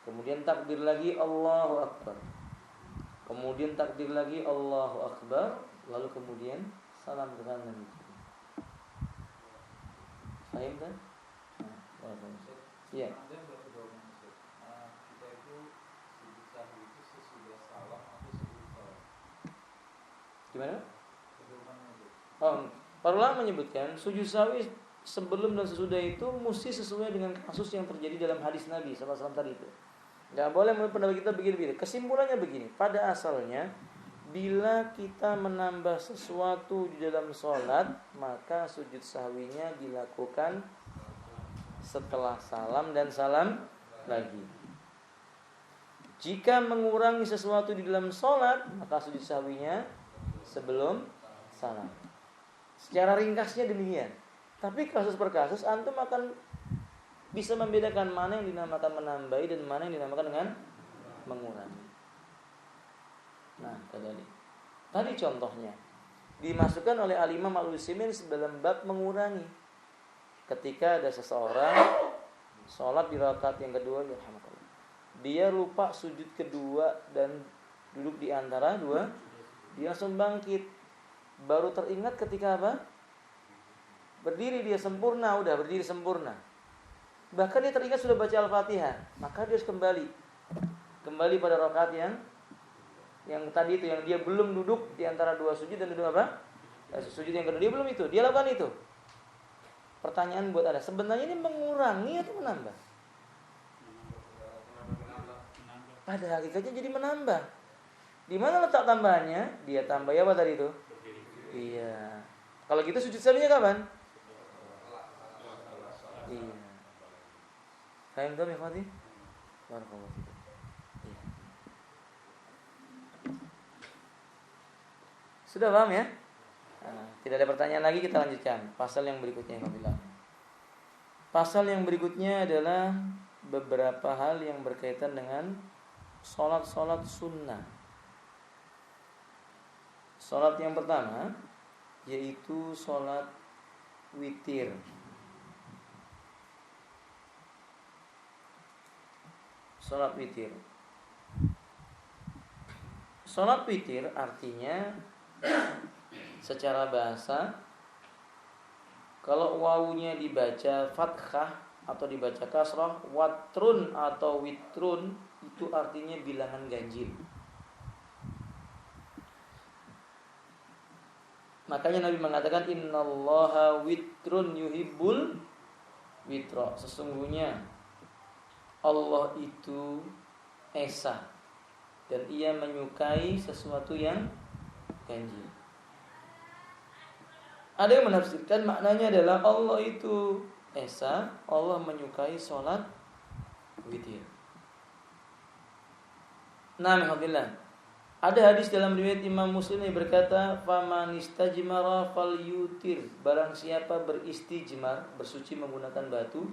Kemudian takbir lagi Allahu Akbar. Kemudian takbir lagi Allahu Akbar. Lalu kemudian salam ke kanan. Paham kan? Iya. Kita itu sujud sahwi itu sesudah salam atau sebelum salam? Gimana? Sebelumnya itu. Para ulama menyebutkan sujud sahwi sebelum dan sesudah itu mesti sesuai dengan kasus yang terjadi dalam hadis Nabi SAW tadi itu. Nggak boleh menurut pendapat kita begini-begini. Kesimpulannya begini, pada asalnya bila kita menambah sesuatu di dalam sholat, maka sujud sahwinya dilakukan setelah salam dan salam lagi. Jika mengurangi sesuatu di dalam sholat, maka sujud sahwinya sebelum salam. Secara ringkasnya demikian. Tapi kasus per kasus antum akan bisa membedakan mana yang dinamakan menambahi dan mana yang dinamakan dengan mengurangi. Nah, tadi contohnya dimasukkan oleh Al-Imam Al-Utsaimin dalam bab mengurangi. Ketika ada seseorang sholat di rakaat yang kedua, dia lupa sujud kedua dan duduk di antara dua, dia langsung bangkit. Baru teringat ketika apa? Berdiri dia sempurna, udah berdiri sempurna. Bahkan dia teringat sudah baca Al-Fatihah, maka dia harus kembali pada rakaat yang tadi itu, yang dia belum duduk di antara dua sujud dan duduk apa? Sujud yang kedua dia belum itu, dia lakukan itu. Pertanyaan buat Anda, sebenarnya ini mengurangi atau menambah? Pada hakikatnya jadi menambah. Di mana letak tambahannya? Dia tambah apa tadi itu? Iya. Kalau gitu sujud sahwinya kapan? Iya. Faham tuh, Ikhwati? Barakallahu fikum. Iya. Sudah paham ya? Nah, tidak ada pertanyaan lagi, kita lanjutkan pasal yang berikutnya. Pasal yang berikutnya adalah beberapa hal yang berkaitan dengan sholat sunnah. Sholat yang pertama yaitu sholat witir. Sholat witir. Sholat witir artinya secara bahasa, kalau wawunya dibaca fathah atau dibaca kasrah, watrun atau witrun, itu artinya bilangan ganjil. Makanya Nabi mengatakan innallaha witrun yuhibbul witra. Sesungguhnya Allah itu esa dan ia menyukai sesuatu yang ganjil. Ada yang menafsirkan maknanya adalah Allah itu esa, Allah menyukai sholat witir. Nah, alhamdulillah. Ada hadis dalam riwayat Imam Muslim yang berkata, "Faman istajmara falyutir." Barang siapa beristijmar, bersuci menggunakan batu,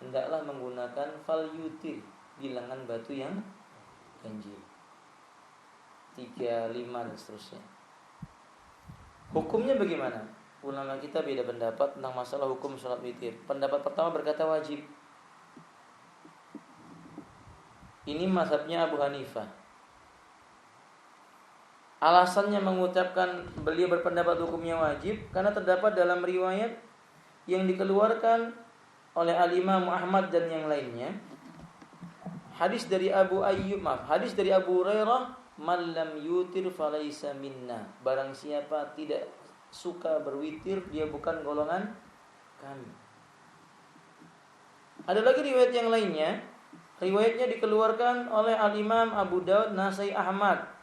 hendaklah menggunakan falyutir, bilangan batu yang ganjil. 3, 5 dan seterusnya. Hukumnya bagaimana? Ulama kita beda pendapat tentang masalah hukum sholat witir. Pendapat pertama berkata wajib. Ini mazhabnya Abu Hanifah. Alasannya mengucapkan beliau berpendapat hukumnya wajib karena terdapat dalam riwayat yang dikeluarkan oleh Al-Imam Ahmad dan yang lainnya. Hadis dari Abu Hurairah, "Man lam yutir falaisa minna." Barang siapa tidak suka berwitir, dia bukan golongan kami. Ada lagi riwayat yang lainnya. Riwayatnya dikeluarkan oleh Al-Imam Abu Daud, Nasai, Ahmad.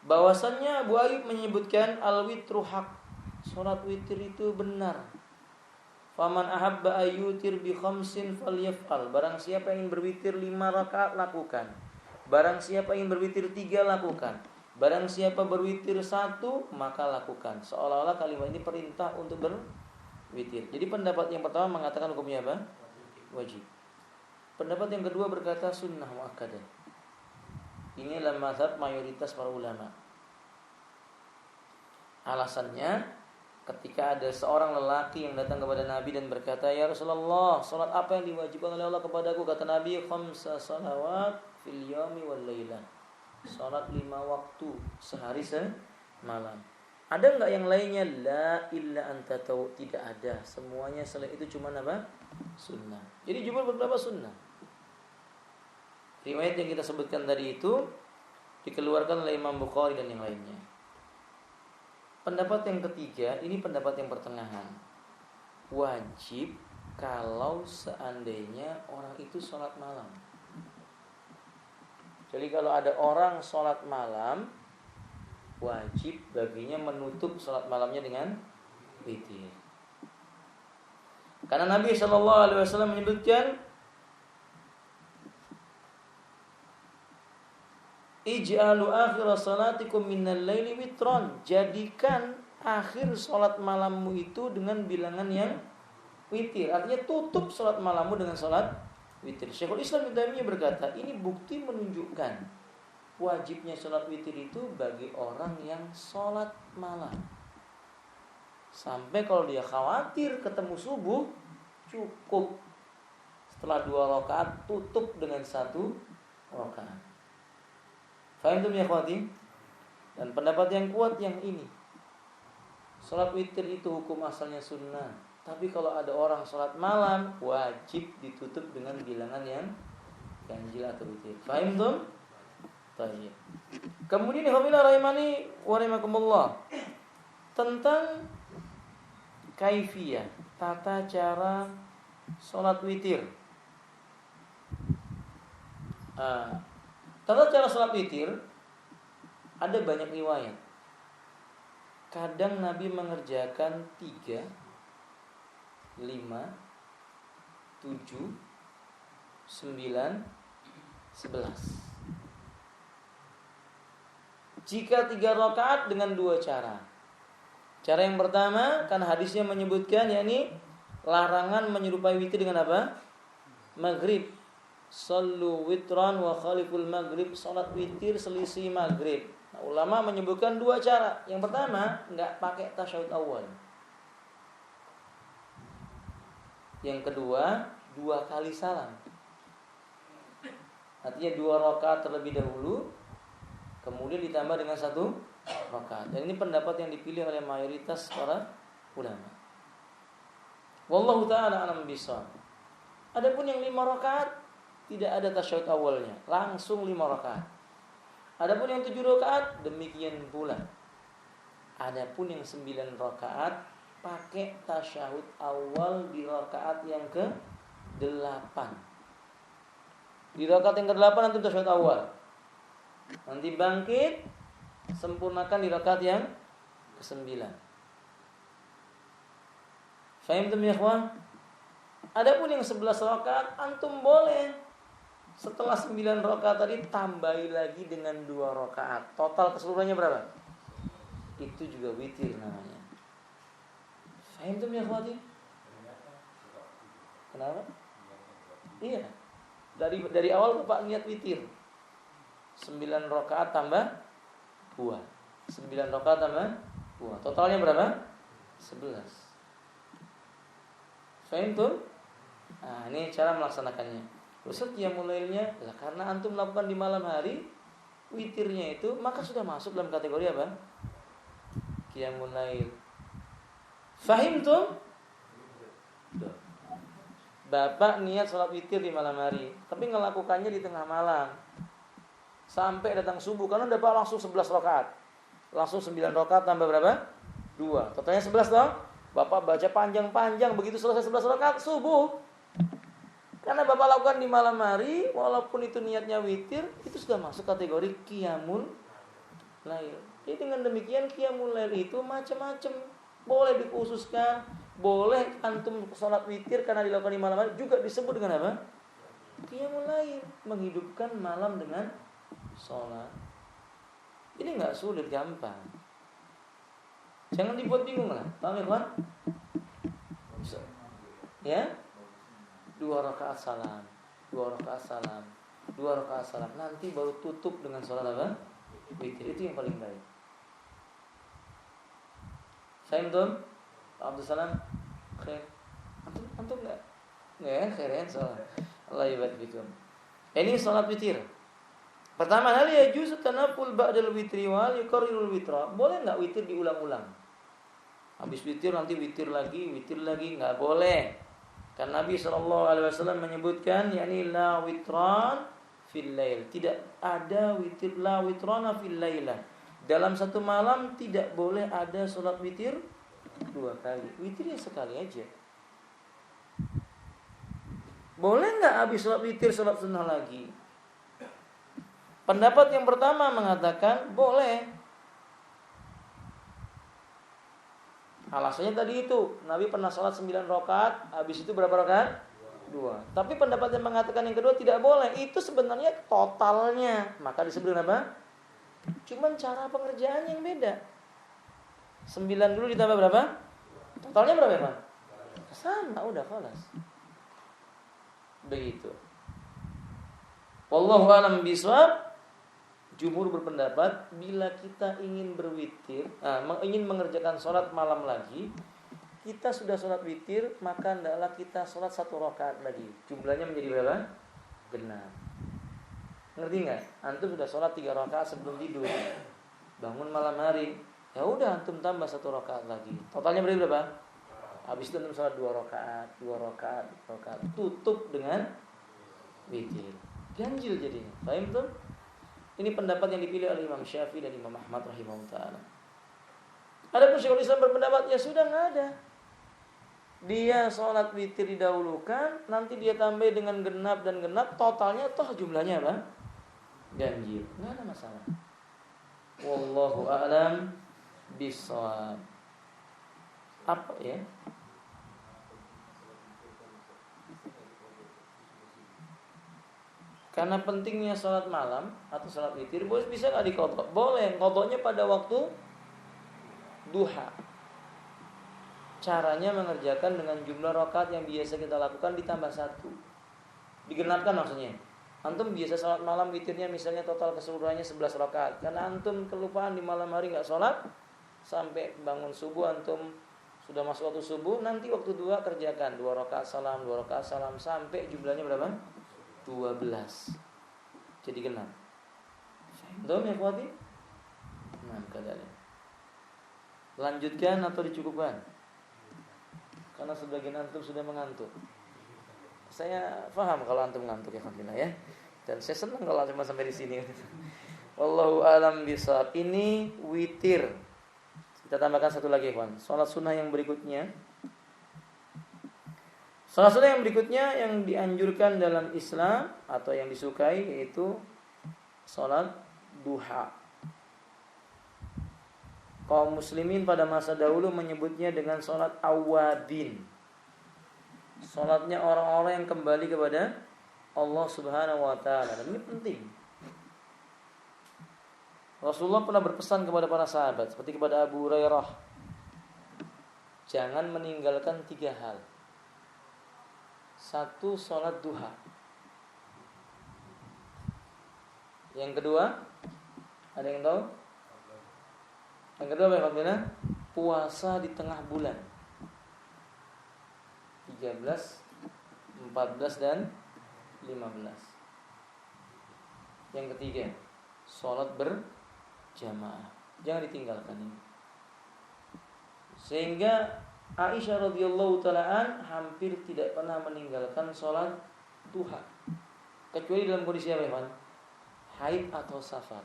Bahwasannya Abu Ayyub menyebutkan al-witru haq. Salat witir itu benar. Faman ahabba ayyutir bi khamsin falyaf'al. Barang siapa ingin berwitir 5 rakaat, lakukan. Barang siapa ingin berwitir 3, lakukan. Barang siapa berwitir 1, maka lakukan. Seolah-olah kalimat ini perintah untuk berwitir. Jadi pendapat yang pertama mengatakan hukumnya apa? Wajib. Pendapat yang kedua berkata sunnah muakkadah. Inilah mazhab mayoritas para ulama. Alasannya, ketika ada seorang lelaki yang datang kepada Nabi dan berkata, "Ya Rasulullah, salat apa yang diwajibkan oleh Allah kepadaku?" Kata Nabi, "Khamsa salawat fil yaumi wal lailah." Salat 5 waktu sehari semalam. Ada enggak yang lainnya? La illa anta tahu. Tidak ada. Semuanya selain itu cuma apa? Sunnah. Jadi jumhur berpendapat sunnah. Riwayat yang kita sebutkan tadi itu dikeluarkan oleh Imam Bukhari dan yang lainnya. Pendapat yang ketiga, ini pendapat yang pertengahan. Wajib kalau seandainya orang itu sholat malam. Jadi kalau ada orang sholat malam, wajib baginya menutup sholat malamnya dengan witir. Karena Nabi SAW menyebutkan, ij'alu akhir salatikum minal laili witron. Jadikan akhir sholat malammu itu dengan bilangan yang witir. Artinya tutup sholat malammu dengan sholat witir. Syekhul Islam Ibnu Taimiyah berkata, ini bukti menunjukkan wajibnya sholat witir itu bagi orang yang sholat malam. Sampai kalau dia khawatir ketemu subuh, cukup setelah 2 rakaat tutup dengan 1 rakaat. Faham tuh ya khawati? Dan pendapat yang kuat yang ini, sholat witir itu hukum asalnya sunnah. Tapi kalau ada orang sholat malam, wajib ditutup dengan bilangan yang ganjil atau witir. Faham tuh? Baik. Kemudian ikhwanilah rahimani wa rahimakumullah, tentang kaifiyah, tata cara sholat witir. Tata cara sholat witir ada banyak riwayat. Kadang Nabi mengerjakan 3, 5, 7, 9, 11. Jika 3 rakaat dengan 2 cara. Cara yang pertama, kan hadisnya menyebutkan, yakni larangan menyerupai witir dengan apa? Maghrib. Sallu witran wa khaliful maghrib. Salat witir selisih maghrib. Nah, ulama menyebutkan 2 cara. Yang pertama, enggak pakai tasyahud awal. Yang kedua, 2 kali salam. Artinya 2 rakaat terlebih dahulu, kemudian ditambah dengan 1 rakaat. Dan ini pendapat yang dipilih oleh mayoritas para ulama. Wallahu ta'ala a'lam bishawab. Adapun yang 5 rakaat tidak ada tasyahud awalnya, langsung 5 rakaat. Adapun yang 7 rakaat demikian pula. Adapun yang 9 rakaat pakai tasyahud awal di rakaat yang ke-8. Di rakaat yang ke-8 antum tasyahud awal. Nanti bangkit, sempurnakan di rakaat yang ke-9. Fahimtum ya ikhwan? Adapun yang 11 rakaat antum boleh setelah 9 rakaat tadi tambahi lagi dengan 2 rakaat. Total keseluruhannya berapa? Itu juga witir namanya. Fahimtum ya ikhwan? Kenapa? Iya. Dari awal Bapak niat witir. 9 rakaat tambah 2. 9 rakaat tambah 2. Totalnya berapa? 11. Fahim tuh? Nah, ini cara melaksanakannya. Ustaz qiyamul lailnya, karena antum melakukan di malam hari, witirnya itu maka sudah masuk dalam kategori apa? Qiyamul lail. Fahim tuh? Bapak niat sholat witir di malam hari, tapi ngelakukannya di tengah malam. Sampai datang subuh, karena dapat langsung 11 rakaat. Langsung 9 rakaat tambah berapa? 2. Totalnya 11 toh? Bapak baca panjang-panjang, begitu selesai 11 rakaat subuh. Karena Bapak lakukan di malam hari, walaupun itu niatnya witir, itu sudah masuk kategori qiyamul lail. Jadi dengan demikian qiyamul lail itu macam-macam. Boleh dikhususkan, boleh antum sholat witir karena dilakukan di malam hari, juga disebut dengan apa? Qiyamul lail, menghidupkan malam dengan sholat. Ini nggak sulit, gampang. Jangan dibuat bingung lah, paham ya kawan? Ya, 2 rakaat salam, 2 rakaat salam, 2 rakaat salam. Nanti baru tutup dengan sholat apa? Witir. Itu yang paling baik. Fahim tuh? Abdul Salam, khair. Antum nggak? Nggak, khair sholat. Allah ibadah bikum. Ini sholat witir. Pertama, hal yajuz tanaful ba'dal witri wal yukarrirul witra. Boleh enggak witir diulang-ulang? Habis witir nanti witir lagi, enggak boleh. Karena Nabi SAW menyebutkan, yakni la witran fil lail. Tidak ada witir, la witrana fil lailah. Dalam satu malam tidak boleh ada sholat witir 2 kali. Witirnya sekali aja. Boleh enggak habis sholat witir sholat sunnah lagi? Pendapat yang pertama mengatakan boleh. Alasannya tadi itu, Nabi pernah sholat 9 rakaat, habis itu berapa rakaat? 2. Tapi pendapat yang mengatakan yang kedua tidak boleh, itu sebenarnya totalnya. Maka disebut apa? Cuman cara pengerjaannya yang beda. 9 dulu ditambah berapa? Totalnya berapa ya Pak? Sama, udah kelas. Begitu. Wallahu a'lam bishawab. Jumhur berpendapat bila kita ingin berwitir, ingin mengerjakan sholat malam lagi, kita sudah sholat witir, maka hendaklah kita sholat 1 rakaat lagi. Jumlahnya menjadi berapa? Genap. Ngerti nggak? Antum sudah sholat 3 rakaat sebelum tidur, bangun malam hari, ya udah antum tambah 1 rakaat lagi. Totalnya berapa? Habis itu antum sholat 2 rakaat, 2 rakaat, 2 rakaat. Tutup dengan witir. Ganjil jadinya. Paham tuh? Ini pendapat yang dipilih oleh Imam Syafi'i dan Imam Ahmad rahimahullah ta'ala. Adapun Syekhul Islam berpendapat ya sudah nggak ada. Dia sholat witir didahulukan, nanti dia tambah dengan genap dan genap, totalnya toh jumlahnya apa? Ganjil. Nggak ada masalah. Wallahu a'lam bishawab. Apa ya? Karena pentingnya sholat malam atau sholat witir, bisa nggak dikodok? Boleh, kodoknya pada waktu duha. Caranya mengerjakan dengan jumlah rakaat yang biasa kita lakukan ditambah 1. Digenapkan maksudnya. Antum biasa sholat malam witirnya misalnya total keseluruhannya 11 rakaat. Karena antum kelupaan di malam hari nggak sholat, sampai bangun subuh antum sudah masuk waktu subuh, nanti waktu duha kerjakan 2 rakaat salam, 2 rakaat salam sampai jumlahnya berapa? 12. Jadi genap. Faham ya kuati? Nah, keadaannya. Lanjutkan atau dicukupkan? Karena sebagian antum sudah mengantuk. Saya paham kalau antum ngantuk ya alhamdulillah ya. Dan saya senang kalau cuma sampai di sini. Wallahu a'lam bishawab. Ini witir. Kita tambahkan satu lagi, kawan. Salat sunnah yang berikutnya. Salat sunnah yang berikutnya yang dianjurkan dalam Islam atau yang disukai yaitu salat duha. Kaum muslimin pada masa dahulu menyebutnya dengan salat awabin. Salatnya orang-orang yang kembali kepada Allah Subhanahu wa taala. Dan ini penting. Rasulullah pernah berpesan kepada para sahabat seperti kepada Abu Hurairah, jangan meninggalkan 3 hal. 1, sholat duha. Yang kedua, ada yang tahu? Yang kedua bagaimana? Puasa di tengah bulan 13, 14 dan 15. Yang ketiga, sholat berjamaah. Jangan ditinggalkan ini. Sehingga Aisyah radhiyallahu ta'ala hampir tidak pernah meninggalkan sholat duha, kecuali dalam kondisi apa ya? Haid atau safar.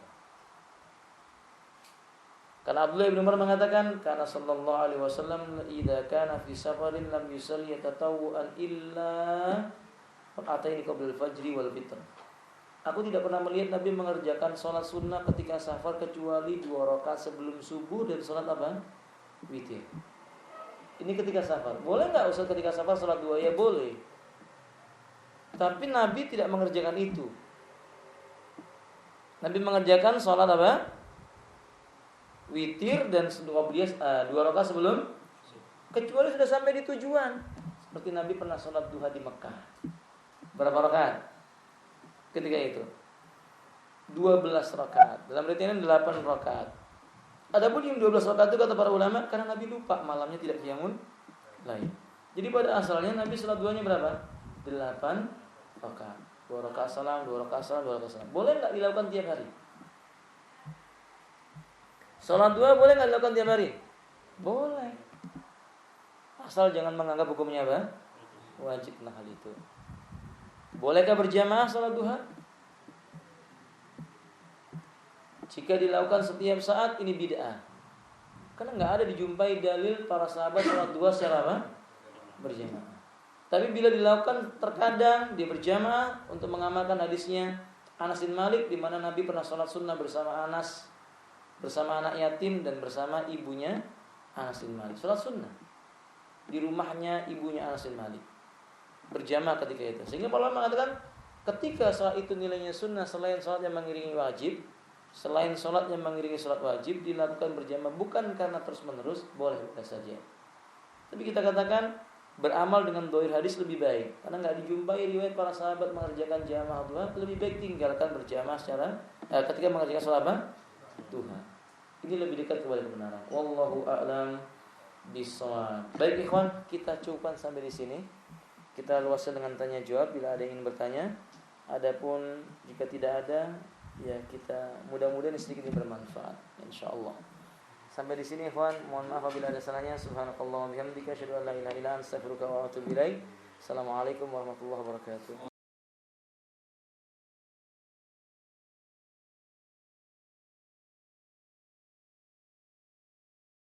Karena Abdullah bin Umar mengatakan, karena sallallahu alaihi wasallam idza kana fi safarin lam yusalli tatawwuan illa rakaataini qabla al-fajr wal fitr. Aku tidak pernah melihat Nabi mengerjakan sholat sunnah ketika safar kecuali 2 rakaat sebelum subuh dan sholat apa? Witir. Ini ketika safar. Boleh nggak Ustaz ketika safar sholat 2? Ya boleh. Tapi Nabi tidak mengerjakan itu. Nabi mengerjakan sholat apa? Witir dan 2 rakaat sebelum, kecuali sudah sampai di tujuan. Seperti Nabi pernah sholat duha di Mekah. Berapa rakaat? Ketika itu 12 rakaat. Dalam riwayat 8 rakaat. Adapun yang 12 rakaat itu kata para ulama karena Nabi lupa malamnya tidak qiyamul lail. Jadi pada asalnya Nabi sholat duhanya berapa? 8 rakaat. 2 rakaat salam, 2 rakaat salam, 2 rakaat salam. Boleh enggak dilakukan tiap hari? Sholat duha boleh enggak dilakukan tiap hari? Boleh. Asal jangan menganggap hukumnya apa? Wajib nah hal itu. Bolehkah berjamaah sholat duha? Jika dilakukan setiap saat ini bid'ah. Karena enggak ada dijumpai dalil para sahabat sholat duha secara apa? Berjamaah. Tapi bila dilakukan terkadang dia berjamaah untuk mengamalkan hadisnya Anas bin Malik, di mana Nabi pernah sholat sunnah bersama Anas, bersama anak yatim dan bersama ibunya Anas bin Malik. Sholat sunnah di rumahnya ibunya Anas bin Malik, berjamaah ketika itu. Sehingga para ulama mengatakan ketika sholat itu nilainya sunnah, selain sholat yang mengiringi wajib, selain sholat yang mengiringi sholat wajib dilakukan berjamaah bukan karena terus menerus, boleh saja. Tapi kita katakan beramal dengan dohir hadis lebih baik, karena nggak dijumpai riwayat para sahabat mengerjakan jamaah duha. Lebih baik tinggalkan berjamaah secara ketika mengerjakan sholat apa? Duha. Ini lebih dekat kepada kebenaran. Wallahu a'lam bishawab. Baik ikhwan, kita cukupkan sampai di sini. Kita luaskan dengan tanya jawab bila ada yang ingin bertanya. Adapun jika tidak ada, ya kita mudah-mudahan sedikit ini bermanfaat, insyaallah. Sampai di sini ikhwan, mohon maaf apabila ada salahnya. Subhanakallah wa bihamdika asyhadu an la ilaha illa anta astaghfiruka wa atubu ilaik. Assalamualaikum warahmatullahi wabarakatuh.